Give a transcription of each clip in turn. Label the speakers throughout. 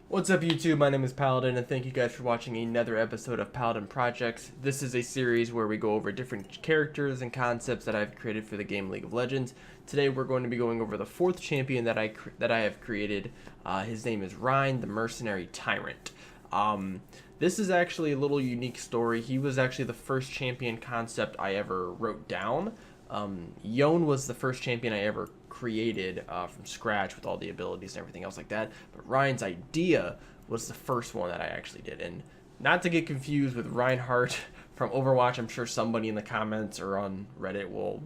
Speaker 1: What's up YouTube, my name is Paladin and thank you guys for watching another episode of Palodin Projects. This is a series where we go over different characters and concepts that I've created for the game League of Legends. Today we're going to be going over the fourth champion that I have created. His name is Rhine, the Mercenary Tyrant. This is actually a little unique story. He was actually the first champion concept I ever wrote down. Yone was the first champion I ever created from scratch with all the abilities and everything else like that, but Rhine's idea was the first one that I actually did. And not to get confused with Reinhardt from Overwatch, I'm sure somebody in the comments or on Reddit will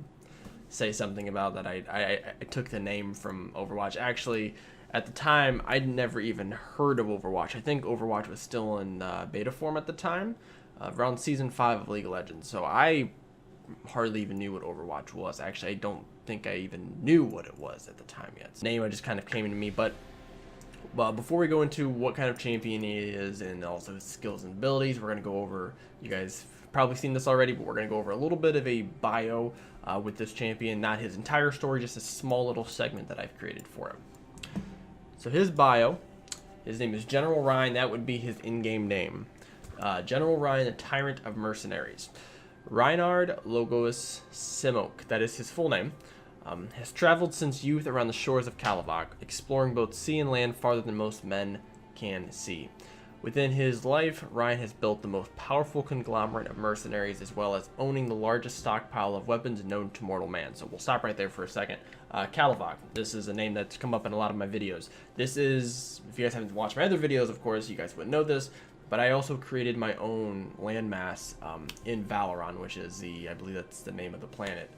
Speaker 1: say something about that I took the name from Overwatch. Actually, at the time, I'd never even heard of Overwatch. I think Overwatch was still in beta form at the time, around Season 5 of League of Legends, so I hardly even knew what Overwatch was. Actually, I don't think I even knew what it was at the time yet. The name just kind of came to me, but before we go into what kind of champion he is and also his skills and abilities, we're going to go over, you guys have probably seen this already, but we're going to go over a little bit of a bio with this champion, not his entire story, just a small little segment that I've created for him. So his bio, his name is General Rhine. That would be his in-game name. General Rhine, the Tyrant of Mercenaries. Reinhard Logos Simok, that is his full name, has traveled since youth around the shores of Kalivok, exploring both sea and land farther than most men can see. Within his life, Rhine has built the most powerful conglomerate of mercenaries, as well as owning the largest stockpile of weapons known to mortal man. So we'll stop right there for a second. Kalivok, this is a name that's come up in a lot of my videos. This is, if you guys haven't watched my other videos, of course, you guys wouldn't know this, but I also created my own landmass in Valoron, which is I believe that's the name of the planet,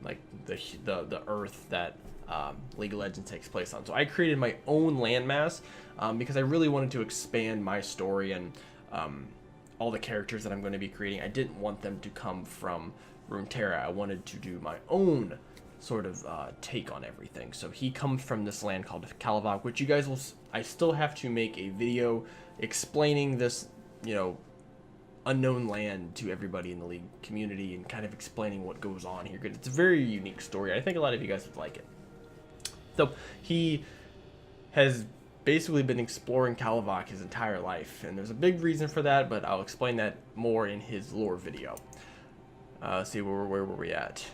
Speaker 1: like the Earth that League of Legends takes place on. So I created my own landmass because I really wanted to expand my story and all the characters that I'm going to be creating. I didn't want them to come from Runeterra. I wanted to do my own sort of take on everything. So he comes from this land called Kalivok, which you guys will. I still have to make a video explaining this, unknown land to everybody in the League community and kind of explaining what goes on here. It's a very unique story. I think a lot of you guys would like it. So he has basically been exploring Kalivok his entire life, and there's a big reason for that, but I'll explain that more in his lore video. Let's see, where were we at?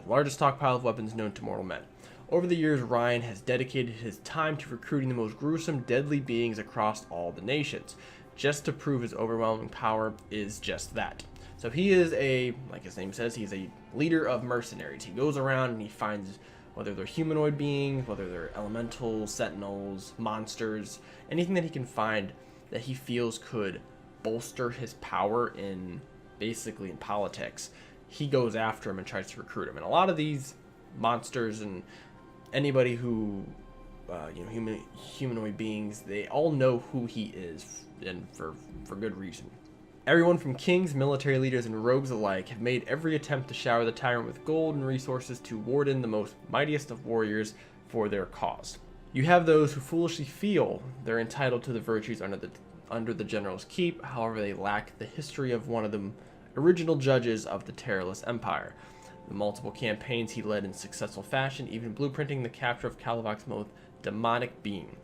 Speaker 1: Largest stockpile of weapons known to mortal men. Over the years, Rhine has dedicated his time to recruiting the most gruesome, deadly beings across all the nations, just to prove his overwhelming power is just that. So he is like his name says, he's a leader of mercenaries. He goes around and he finds, whether they're humanoid beings, whether they're elementals, sentinels, monsters, anything that he can find that he feels could bolster his power basically in politics, he goes after him and tries to recruit him. And a lot of these monsters and anybody who, humanoid beings, they all know who he is, and for good reason. Everyone from kings, military leaders, and rogues alike have made every attempt to shower the tyrant with gold and resources to ward in the most mightiest of warriors for their cause. You have those who foolishly feel they're entitled to the virtues under the general's keep. However, they lack the history of one of the original judges of the Terrorless Empire. The multiple campaigns he led in successful fashion, even blueprinting the capture of Kalivok's most demonic being.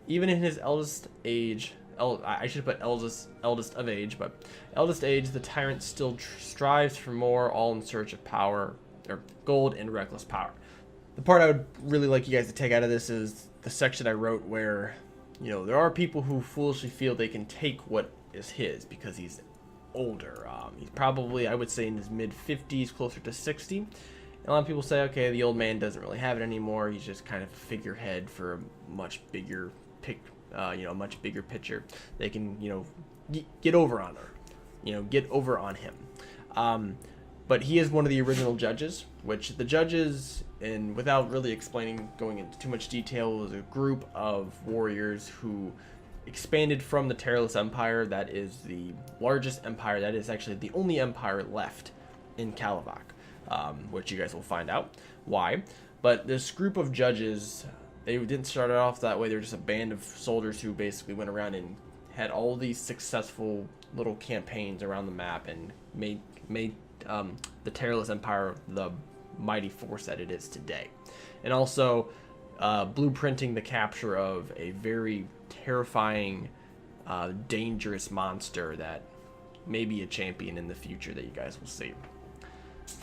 Speaker 1: Even in his eldest age, I should put eldest of age, but eldest age, the tyrant still strives for more, all in search of power, or gold and reckless power. The part I would really like you guys to take out of this is the section I wrote where, there are people who foolishly feel they can take what is his because he's older. He's probably, I would say, in his mid-50s, closer to 60. And a lot of people say, okay, the old man doesn't really have it anymore. He's just kind of a figurehead for a much bigger much bigger picture. They can, get over on her, get over on him. But he is one of the original judges, which the judges, and without really going into too much detail, was a group of warriors who expanded from the Terrorless Empire. That is the largest empire. That is actually the only empire left in Kalivok, which you guys will find out why. But this group of judges, they didn't start off that way. They were just a band of soldiers who basically went around and had all these successful little campaigns around the map and made the Terrorless Empire the mighty force that it is today. And also, blueprinting the capture of a very terrifying, dangerous monster that may be a champion in the future that you guys will see.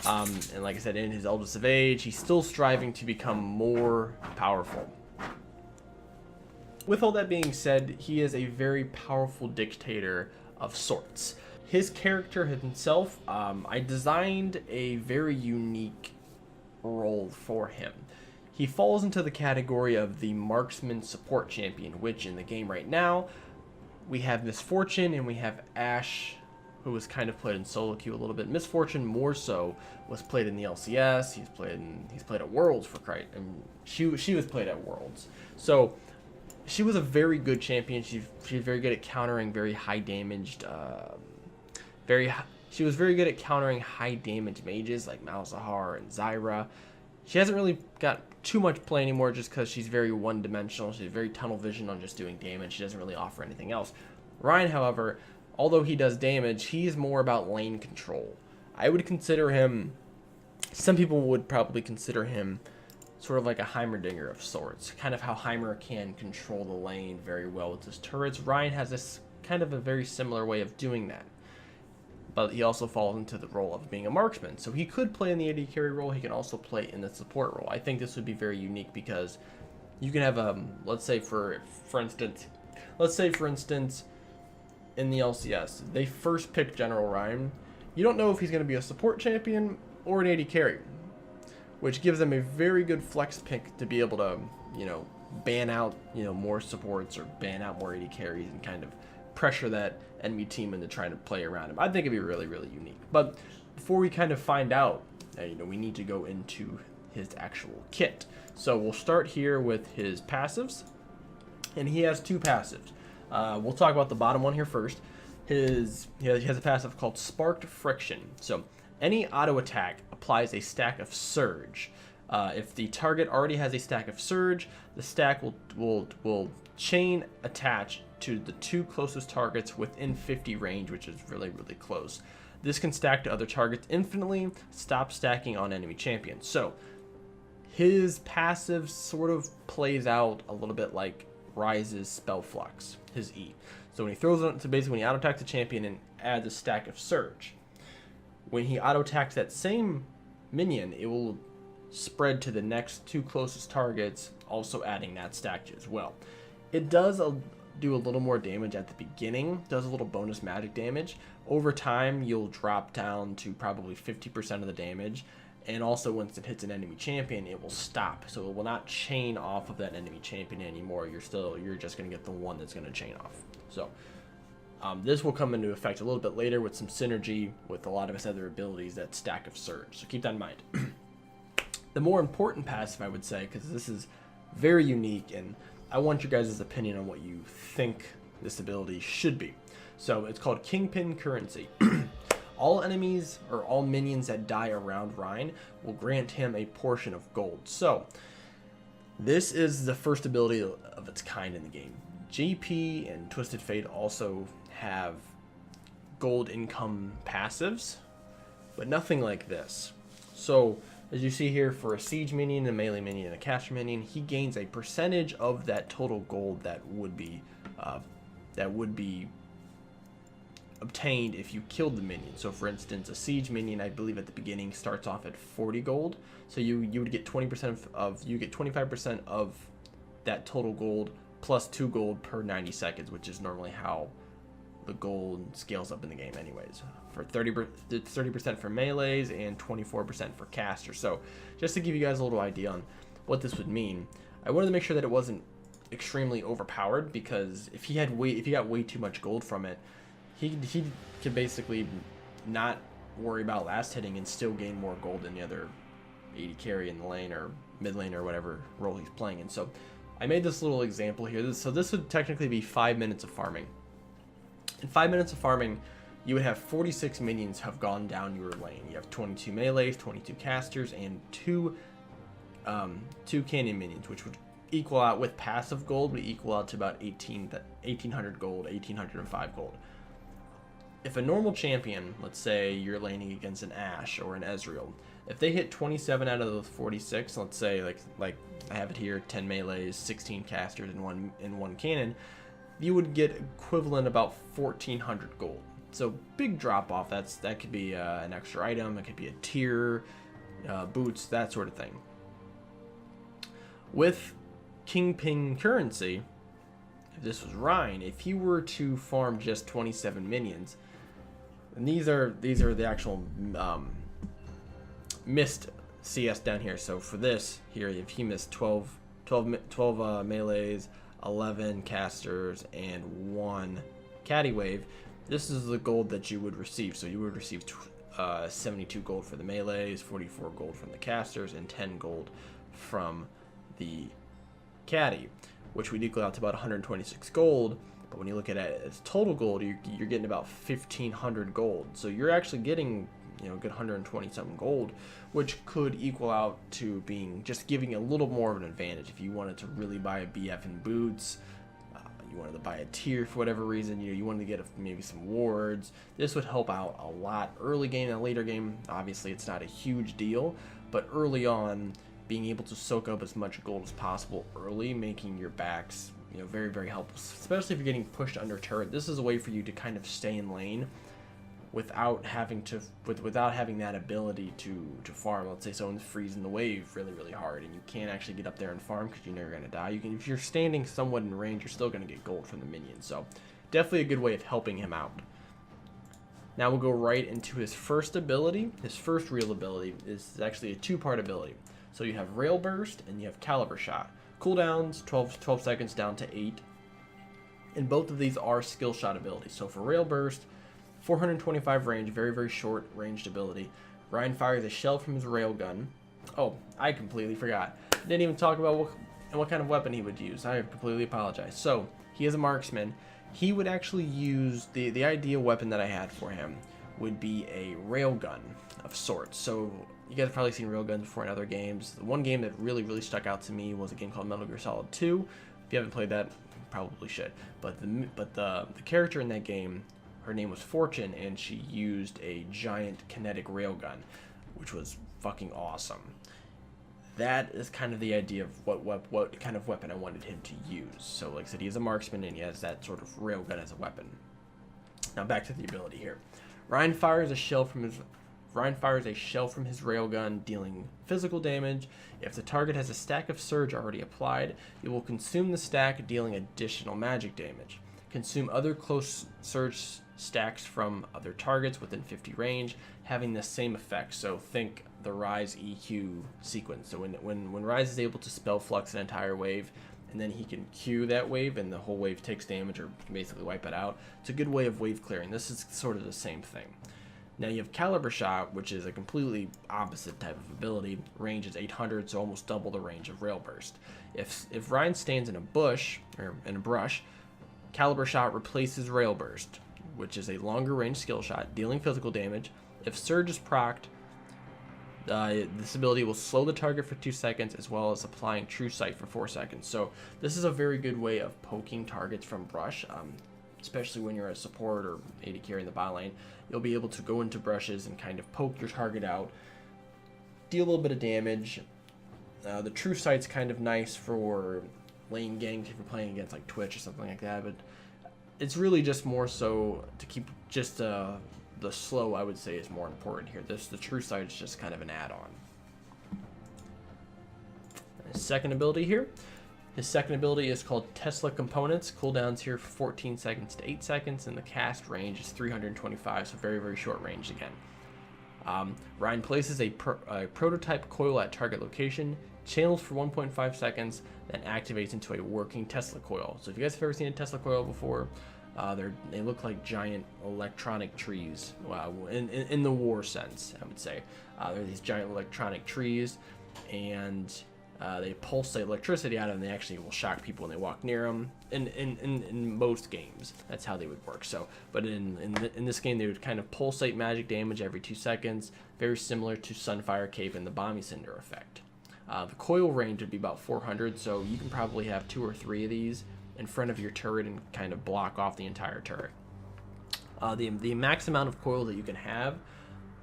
Speaker 1: And like I said, in his eldest of age, he's still striving to become more powerful. With all that being said, he is a very powerful dictator of sorts. His character himself, I designed a very unique role for him. He falls into the category of the marksman support champion, which in the game right now, we have Misfortune and we have Ash, who was kind of played in solo queue a little bit. Misfortune more so was played in the LCS. He's played at Worlds for Christ, and she was played at Worlds. So she was a very good champion. She's very good at countering very high damaged, she was very good at countering high damage mages like Malzahar and Zyra. She hasn't really got too much play anymore just because she's very one-dimensional. She's very tunnel vision on just doing damage. She doesn't really offer anything else. Rhine, however, although he does damage, he's more about lane control. I would consider him, some people would probably consider him sort of like a Heimerdinger of sorts. Kind of how Heimer can control the lane very well with his turrets. Rhine has this kind of a very similar way of doing that. But he also falls into the role of being a marksman. So he could play in the AD carry role. He can also play in the support role. I think this would be very unique because you can have let's say for instance, in the LCS, they first pick General Rhine. You don't know if he's going to be a support champion or an AD carry, which gives them a very good flex pick to be able to, ban out, more supports or ban out more AD carries and kind of pressure that enemy team into trying to play around him. I think it'd be really, really unique. But before we kind of find out, we need to go into his actual kit. So we'll start here with his passives, and he has two passives. We'll talk about the bottom one here first. He has a passive called Sparked Friction. So any auto attack applies a stack of Surge. If the target already has a stack of Surge, the stack will chain attach to the two closest targets within 50 range, which is really, really close. This can stack to other targets infinitely, stop stacking on enemy champions. So his passive sort of plays out a little bit like Rise's Spell Flux, his E. So when he throws it, so basically when he auto attacks a champion and adds a stack of Surge, when he auto attacks that same minion, it will spread to the next two closest targets, also adding that stack as well. It does do a little more damage at the beginning, does a little bonus magic damage. Over time, you'll drop down to probably 50% of the damage, and also once it hits an enemy champion, it will stop. So it will not chain off of that enemy champion anymore. You're just going to get the one that's going to chain off. So this will come into effect a little bit later with some synergy with a lot of his other abilities, that stack of Surge. So keep that in mind. The more important passive, I would say, because this is very unique, and I want your guys' opinion on what you think this ability should be. So it's called Kingpin Currency. All enemies or all minions that die around Rhine will grant him a portion of gold. So this is the first ability of its kind in the game. GP and Twisted Fate also have gold income passives, but nothing like this. So as you see here, for a siege minion, a melee minion, and a caster minion, he gains a percentage of that total gold that would be obtained if you killed the minion. So for instance, a siege minion, I believe at the beginning starts off at 40 gold. So you would get 20% of you get 25% of that total gold plus 2 gold per 90 seconds, which is normally how the gold scales up in the game anyways. For 30% for melees and 24% for casters. So just to give you guys a little idea on what this would mean, I wanted to make sure that it wasn't extremely overpowered, because if he got way too much gold from it, he could basically not worry about last hitting and still gain more gold than the other AD carry in the lane or mid lane or whatever role he's playing in. So I made this little example here. So this would technically be 5 minutes of farming. In 5 minutes of farming, you would have 46 minions have gone down your lane. You have 22 melees, 22 casters, and two cannon minions, which would equal out with passive gold, would equal out to about 1,800 gold, 1,805 gold. If a normal champion, let's say you're laning against an Ashe or an Ezreal, If they hit 27 out of those 46, let's say like I have it here, 10 melees, 16 casters, and one cannon, you would get equivalent about 1,400 gold. So big drop off. That could be an extra item. It could be a tier, boots, that sort of thing. With Kingpin currency, if this was Rhine, if you were to farm just 27 minions, and these are the actual missed CS down here. So for this here, if he missed 12 melees, 11 casters, and 1 caddy wave, this is the gold that you would receive. So you would receive 72 gold for the melees, 44 gold from the casters, and 10 gold from the caddy, which would equal out to about 126 gold. But when you look at it as total gold, you're getting about 1,500 gold. So you're actually getting, you know, a good 120 something gold, which could equal out to being just giving a little more of an advantage. If you wanted to really buy a BF and boots, you wanted to buy a tier for whatever reason, you wanted to get maybe some wards, this would help out a lot. Early game and later game, obviously it's not a huge deal, but early on, being able to soak up as much gold as possible early, making your backs, you know, very, very helpful, especially if you're getting pushed under turret. This is a way for you to kind of stay in lane without having that ability to farm. Let's say someone's freezing the wave really, really hard and you can't actually get up there and farm because you know you're going to die. If you're standing somewhat in range, you're still going to get gold from the minions. So definitely a good way of helping him out. Now we'll go right into his first ability. His first real ability is actually a two-part ability. So you have Rail Burst and you have Caliber Shot. Cooldowns 12 seconds down to 8. And both of these are skill shot abilities. So for Rail Burst, 425 range, very, very short ranged ability. Rhine fires a shell from his railgun. Oh, I completely forgot. Didn't even talk about what kind of weapon he would use. I completely apologize. So he is a marksman. He would actually use the ideal weapon that I had for him would be a railgun of sorts. So you guys have probably seen railguns before in other games. The one game that really, really stuck out to me was a game called Metal Gear Solid 2. If you haven't played that, you probably should. But the character in that game, her name was Fortune, and she used a giant kinetic railgun, which was fucking awesome. That is kind of the idea of what kind of weapon I wanted him to use. So like I said, he is a marksman and he has that sort of railgun as a weapon. Now back to the ability here. Rhine fires a shell from his railgun, dealing physical damage. If the target has a stack of surge already applied, it will consume the stack, dealing additional magic damage. Consume other close surge stacks from other targets within 50 range, having the same effect. So think the Rise EQ sequence. So when Rise is able to spell flux an entire wave, and then he can Q that wave, and the whole wave takes damage or can basically wipe it out. It's a good way of wave clearing. This is sort of the same thing. Now you have Caliber Shot, which is a completely opposite type of ability. Range is 800, so almost double the range of Rail Burst. If Rhine stands in a bush, or in a brush, Caliber Shot replaces Rail Burst, which is a longer range skill shot, dealing physical damage. If Surge is procced, this ability will slow the target for 2 seconds, as well as applying True Sight for 4 seconds. So this is a very good way of poking targets from brush, especially when you're a support or AD carry in the bot lane. You'll be able to go into brushes and kind of poke your target out, deal a little bit of damage. The True Sight's kind of nice for lane gangs if you're playing against like Twitch or something like that, but it's really just more so to keep just the slow, I would say, is more important here. The True Sight is just kind of an add-on. His second ability here. His second ability is called Tesla Components. Cooldowns here 14 seconds to 8 seconds, and the cast range is 325, so very, very short range again. Rhine places a prototype coil at target location, channels for 1.5 seconds, then activates into a working Tesla coil. So if you guys have ever seen a Tesla coil before, they look like giant electronic trees, in the war sense, I would say. They're these giant electronic trees, and they pulsate electricity out of them. They actually will shock people when they walk near them. In most games, that's how they would work. So, but in this game, they would kind of pulsate magic damage every 2 seconds, very similar to Sunfire Cape and the Bomby Cinder effect. The coil range would be about 400, so you can probably have 2 or 3 of these in front of your turret and kind of block off the entire turret. The max amount of coil that you can have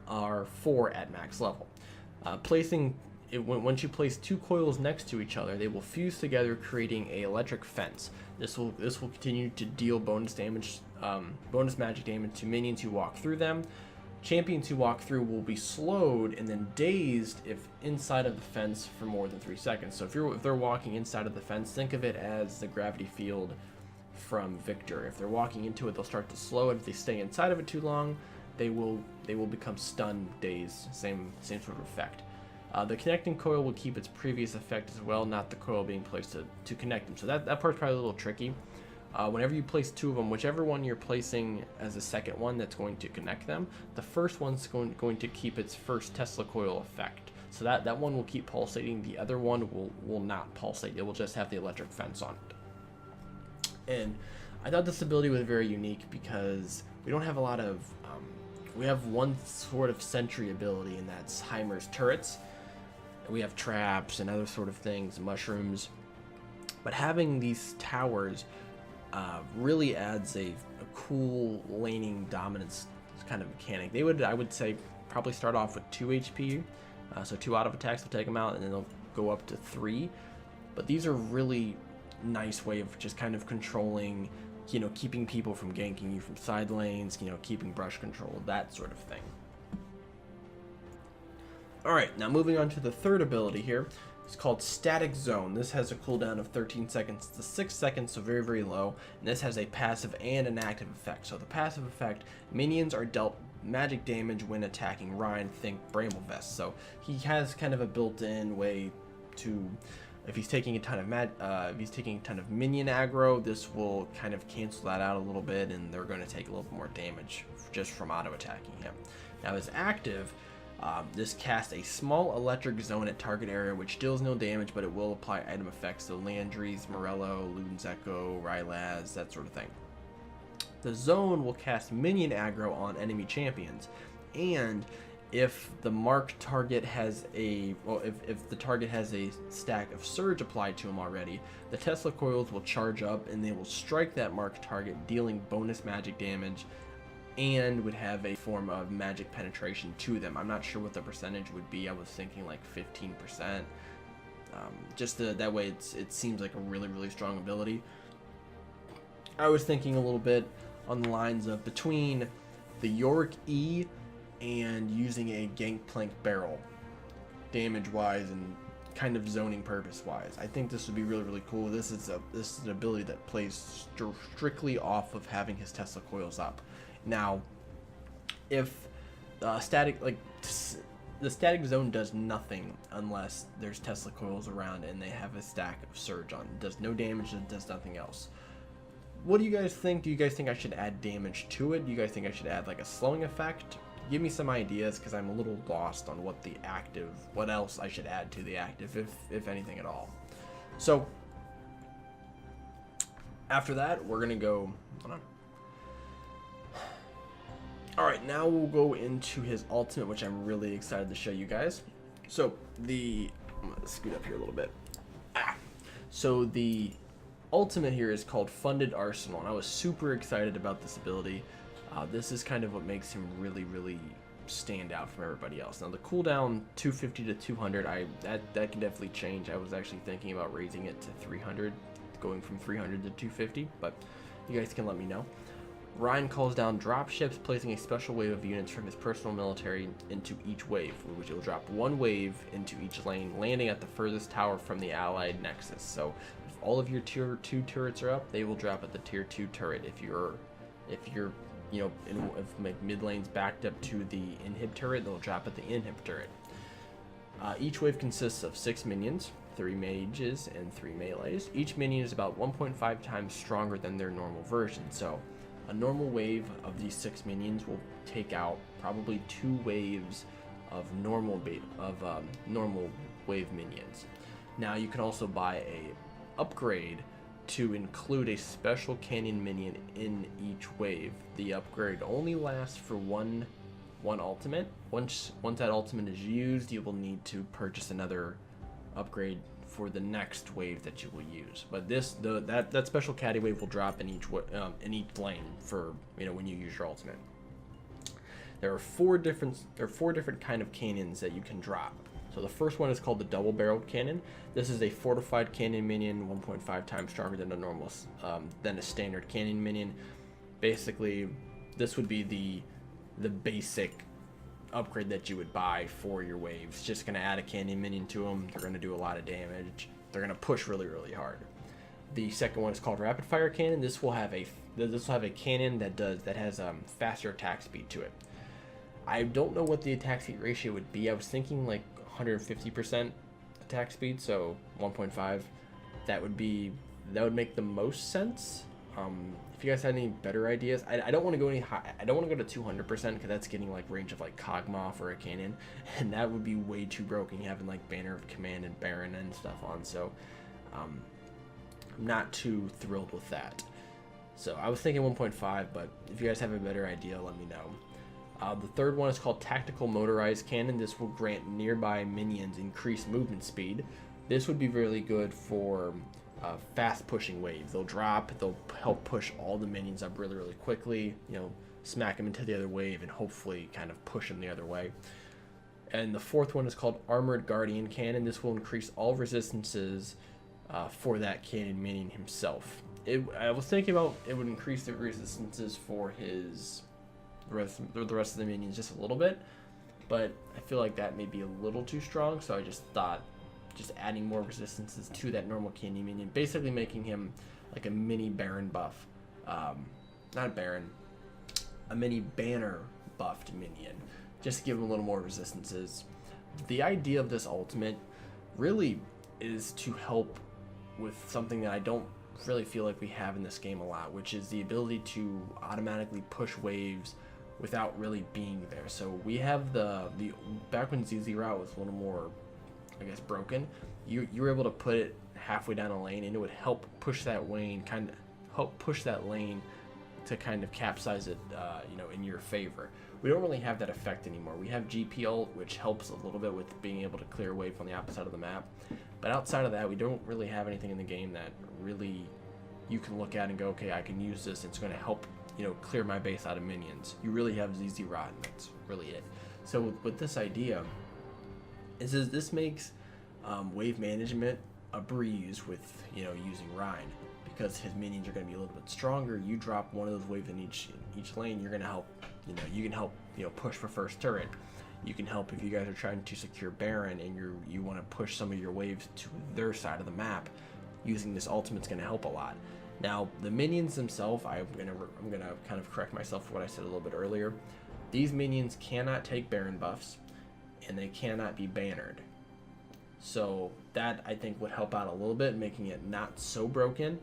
Speaker 1: are 4 at max level. Once you place two coils next to each other, they will fuse together, creating a electric fence. This will continue to deal bonus magic damage to minions who walk through them. Champions who walk through will be slowed and then dazed if inside of the fence for more than 3 seconds. So if they're walking inside of the fence, think of it as the gravity field from Victor. If they're walking into it, they'll start to slow it. If they stay inside of it too long, they will become stunned, dazed. Same sort of effect. The connecting coil will keep its previous effect as well, not the coil being placed to connect them. So that part's probably a little tricky. Whenever you place two of them, whichever one you're placing as a second one that's going to connect them, the first one's going to keep its first Tesla coil effect. So that one will keep pulsating. The other one will not pulsate. It will just have the electric fence on it. And I thought this ability was very unique because we don't have a lot of... we have one sort of sentry ability, and that's Heimer's turrets. We have traps and other sort of things, mushrooms. But having these towers really adds a cool laning dominance kind of mechanic. They would, I would say, probably start off with 2 HP, so 2 out of attacks will take them out, and then they'll go up to 3. But these are really nice way of just kind of controlling, keeping people from ganking you from side lanes, keeping brush control, that sort of thing. Alright, now moving on to the third ability here. It's called Static Zone. This has a cooldown of 13 seconds to 6 seconds, so very, very low. And this has a passive and an active effect. So the passive effect, minions are dealt magic damage when attacking Rhine, think Bramble Vest. So he has kind of a built-in way to, if he's taking a ton of minion aggro, this will kind of cancel that out a little bit, and they're going to take a little bit more damage just from auto-attacking him. Now his active, this casts a small electric zone at target area which deals no damage, but it will apply item effects to Landry's, Morello, Luden's Echo, Rylaz, that sort of thing. The zone will cast minion aggro on enemy champions, and if the marked target has if the target has a stack of surge applied to him already, the Tesla coils will charge up and they will strike that marked target, dealing bonus magic damage, and would have a form of magic penetration to them. I'm not sure what the percentage would be. I was thinking like 15%. That way it seems like a really, really strong ability. I was thinking a little bit on the lines of between the Yorick E and using a Gangplank barrel, damage-wise and kind of zoning purpose-wise. I think this would be really, really cool. This is an ability that plays strictly off of having his Tesla coils up. Now, if the static zone does nothing unless there's Tesla coils around and they have a stack of surge on. It does no damage and does nothing else. What do you guys think? Do you guys think I should add damage to it? Do you guys think I should add like a slowing effect? Give me some ideas, because I'm a little lost on what else I should add to the active, if anything at all. So, after that, we're gonna go, hold on. Alright, now we'll go into his ultimate, which I'm really excited to show you guys. So, I'm gonna scoot up here a little bit. So, the ultimate here is called Funded Arsenal, and I was super excited about this ability. This is kind of what makes him really, really stand out from everybody else. Now, the cooldown 250 to 200, that can definitely change. I was actually thinking about raising it to 300, going from 300 to 250, but you guys can let me know. Rhine calls down dropships, placing a special wave of units from his personal military into each wave, which will drop one wave into each lane, landing at the furthest tower from the allied nexus. So if all of your tier 2 turrets are up, they will drop at the tier 2 turret. If you're if mid lane's backed up to the inhib turret, they'll drop at the inhib turret. Each wave consists of 6 minions, 3 mages, and 3 melees. Each minion is about 1.5 times stronger than their normal version. So a normal wave of these 6 minions will take out probably 2 waves of normal wave minions. Now you can also buy a upgrade to include a special canyon minion in each wave. The upgrade only lasts for one ultimate. Once that ultimate is used, you will need to purchase another upgrade for the next wave that you will use. But that special caddy wave will drop in each lane for when you use your ultimate. There are four different kind of canyons that you can drop. So the first one is called the double-barreled cannon. This is a fortified cannon minion, 1.5 times stronger than a normal, than a standard cannon minion. Basically, this would be the basic upgrade that you would buy for your waves. Just going to add a cannon minion to them. They're going to do a lot of damage. They're going to push really, really hard. The second one is called rapid fire cannon. This will have a cannon that has faster attack speed to it. I don't know what the attack speed ratio would be. I was thinking like 150% attack speed, so 1.5. That would make the most sense. If you guys had any better ideas, I don't want to go any high. I don't want to go to 200% because that's getting like range of like Cogmoth or a cannon, and that would be way too broken. Having like Banner of Command and Baron and stuff on, so I'm not too thrilled with that. So I was thinking 1.5, but if you guys have a better idea, let me know. The third one is called Tactical Motorized Cannon. This will grant nearby minions increased movement speed. This would be really good for fast pushing waves. They'll help push all the minions up really, really quickly, smack them into the other wave and hopefully kind of push them the other way. And the fourth one is called Armored Guardian Cannon. This will increase all resistances for that cannon minion himself. I was thinking about it would increase the resistances for the rest of the minions just a little bit, but I feel like that may be a little too strong, so I just thought adding more resistances to that normal candy minion, basically making him like a mini Baron buff, not Baron, a mini Banner buffed minion, just to give him a little more resistances. The idea of this ultimate really is to help with something that I don't really feel like we have in this game a lot, which is the ability to automatically push waves without really being there. So we have the back when ZZ Route was a little more, I guess, broken, you were able to put it halfway down a lane and it would help push that lane, to kind of capsize it, in your favor. We don't really have that effect anymore. We have GP ult, which helps a little bit with being able to clear a wave on the opposite side of the map, but outside of that, we don't really have anything in the game that really you can look at and go, okay, I can use this. It's going to help, clear my base out of minions. You really have ZZ Rot, and that's really it. So with this idea, this makes wave management a breeze with using Rhine, because his minions are going to be a little bit stronger. You drop one of those waves in each lane, you're going to help. You can help push for first turret. You can help if you guys are trying to secure Baron and you want to push some of your waves to their side of the map. Using this ultimate's going to help a lot. Now the minions themselves, I'm gonna kind of correct myself for what I said a little bit earlier. These minions cannot take Baron buffs, and they cannot be bannered. So that, I think, would help out a little bit, making it not so broken.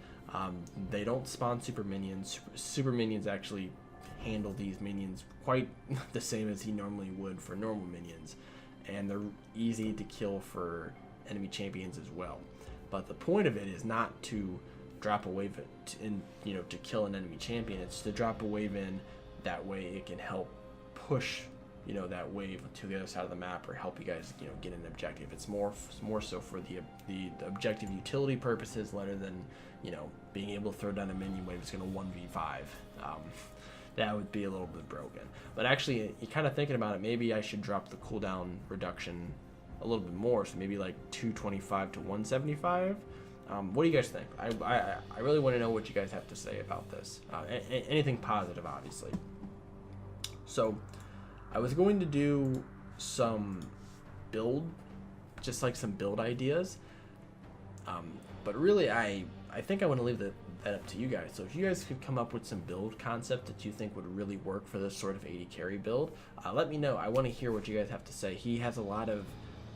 Speaker 1: They don't spawn super minions. Super minions actually handle these minions quite the same as he normally would for normal minions, and they're easy to kill for enemy champions as well. But the point of it is not to drop a wave to kill an enemy champion. It's to drop a wave in, that way it can help push that wave to the other side of the map, or help you guys get an objective. It's more so for the objective utility purposes, rather than being able to throw down a minion wave that's going to 1v5. That would be a little bit broken. But actually, you're kind of thinking about it, maybe I should drop the cooldown reduction a little bit more, so maybe like 225 to 175. What do you guys think? I really want to know what you guys have to say about this. Anything positive, obviously. So I was going to do some build ideas, but really I think I want to leave that up to you guys. So if you guys could come up with some build concept that you think would really work for this sort of 80 carry build, let me know. I want to hear what you guys have to say. He has a lot of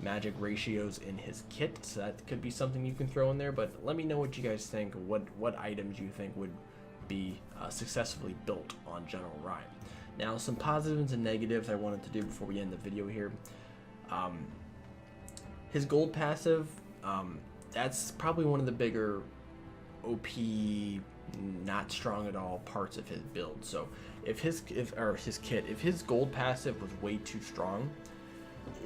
Speaker 1: magic ratios in his kit, so that could be something you can throw in there, but let me know what you guys think, what items you think would be successfully built on General Rhine. Now, some positives and negatives I wanted to do before we end the video here. His gold passive, that's probably one of the bigger OP, not strong at all parts of his build. So if his gold passive was way too strong,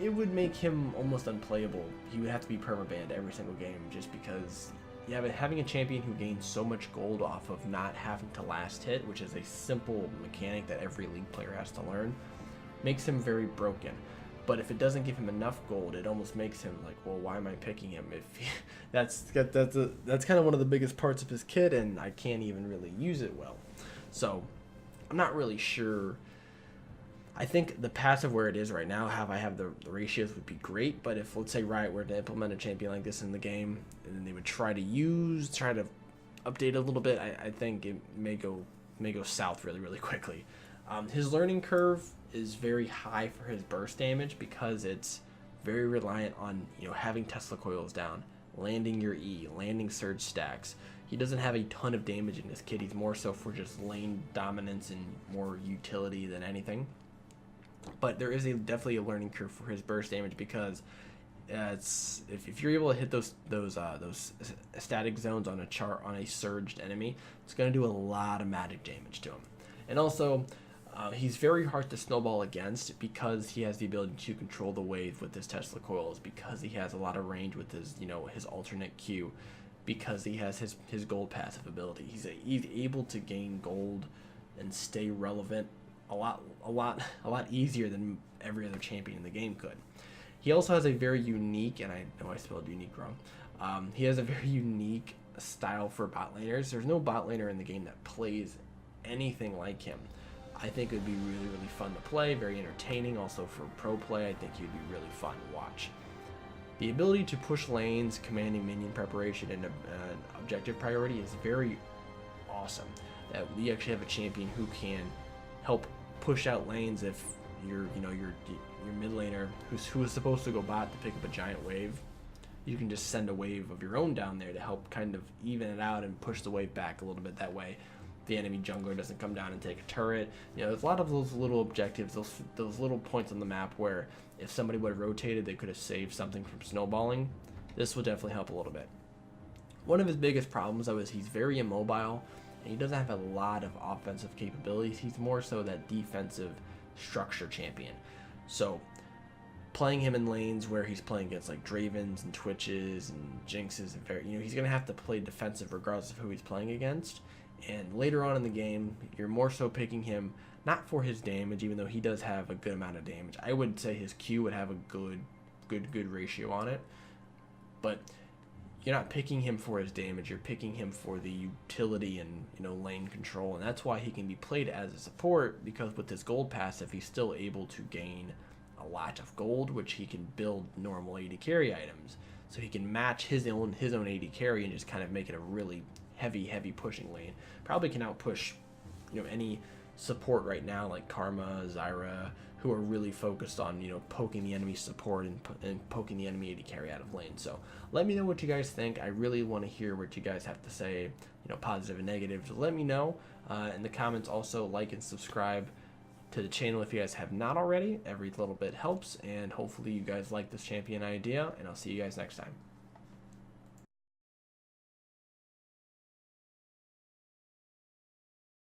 Speaker 1: it would make him almost unplayable. He would have to be permabanned every single game, just because having a champion who gains so much gold off of not having to last hit, which is a simple mechanic that every League player has to learn, makes him very broken. But if it doesn't give him enough gold, it almost makes him like, well, why am I picking him? If that's kind of one of the biggest parts of his kit, and I can't even really use it well. So I'm not really sure. I think the passive where it is right now, I have the ratios would be great, but if, let's say, Riot were to implement a champion like this in the game, and then they would try to update a little bit, I think it may go south really quickly. His learning curve is very high for his burst damage because it's very reliant on having Tesla coils down, landing your E, landing surge stacks. He doesn't have a ton of damage in his kit. He's more so for just lane dominance and more utility than anything. But there is definitely a learning curve for his burst damage because if you're able to hit those static zones on a surged enemy, it's going to do a lot of magic damage to him. And also, he's very hard to snowball against because he has the ability to control the wave with his Tesla coils, because he has a lot of range with his his alternate Q, because he has his gold passive ability. He's able to gain gold and stay relevant a lot easier than every other champion in the game could. He also has a very unique, and I know I spelled unique wrong, he has a very unique style for bot laners. There's no bot laner in the game that plays anything like him. I think it would be really fun to play, very entertaining. Also for pro play, I think he'd be really fun to watch. The ability to push lanes, commanding minion preparation, and objective priority is very awesome. That we actually have a champion who can help push out lanes if your mid laner who is supposed to go bot to pick up a giant wave. You can just send a wave of your own down there to help kind of even it out and push the wave back a little bit. That way the enemy jungler doesn't come down and take a turret. There's a lot of those little objectives, those little points on the map where if somebody would have rotated, they could have saved something from snowballing. This would definitely help a little bit. One of his biggest problems, though, is he's very immobile, and he doesn't have a lot of offensive capabilities. He's more so that defensive structure champion. So playing him in lanes where he's playing against like Dravens and Twitches and Jinxes, and he's going to have to play defensive regardless of who he's playing against. And later on in the game, you're more so picking him not for his damage, even though he does have a good amount of damage. I would say his Q would have a good ratio on it, but you're not picking him for his damage. You're picking him for the utility and lane control, and that's why he can be played as a support, because with his gold passive, he's still able to gain a lot of gold, which he can build normal AD carry items. So he can match his own AD carry and just kind of make it a really heavy pushing lane. Probably can outpush any support right now like Karma, Zyra, who are really focused on poking the enemy support and poking the enemy AD carry out of lane. So let me know what you guys think. I really want to hear what you guys have to say, positive and negative. So let me know in the comments. Also like and subscribe to the channel if you guys have not already. Every little bit helps, and hopefully you guys like this champion idea, and I'll see you guys next time.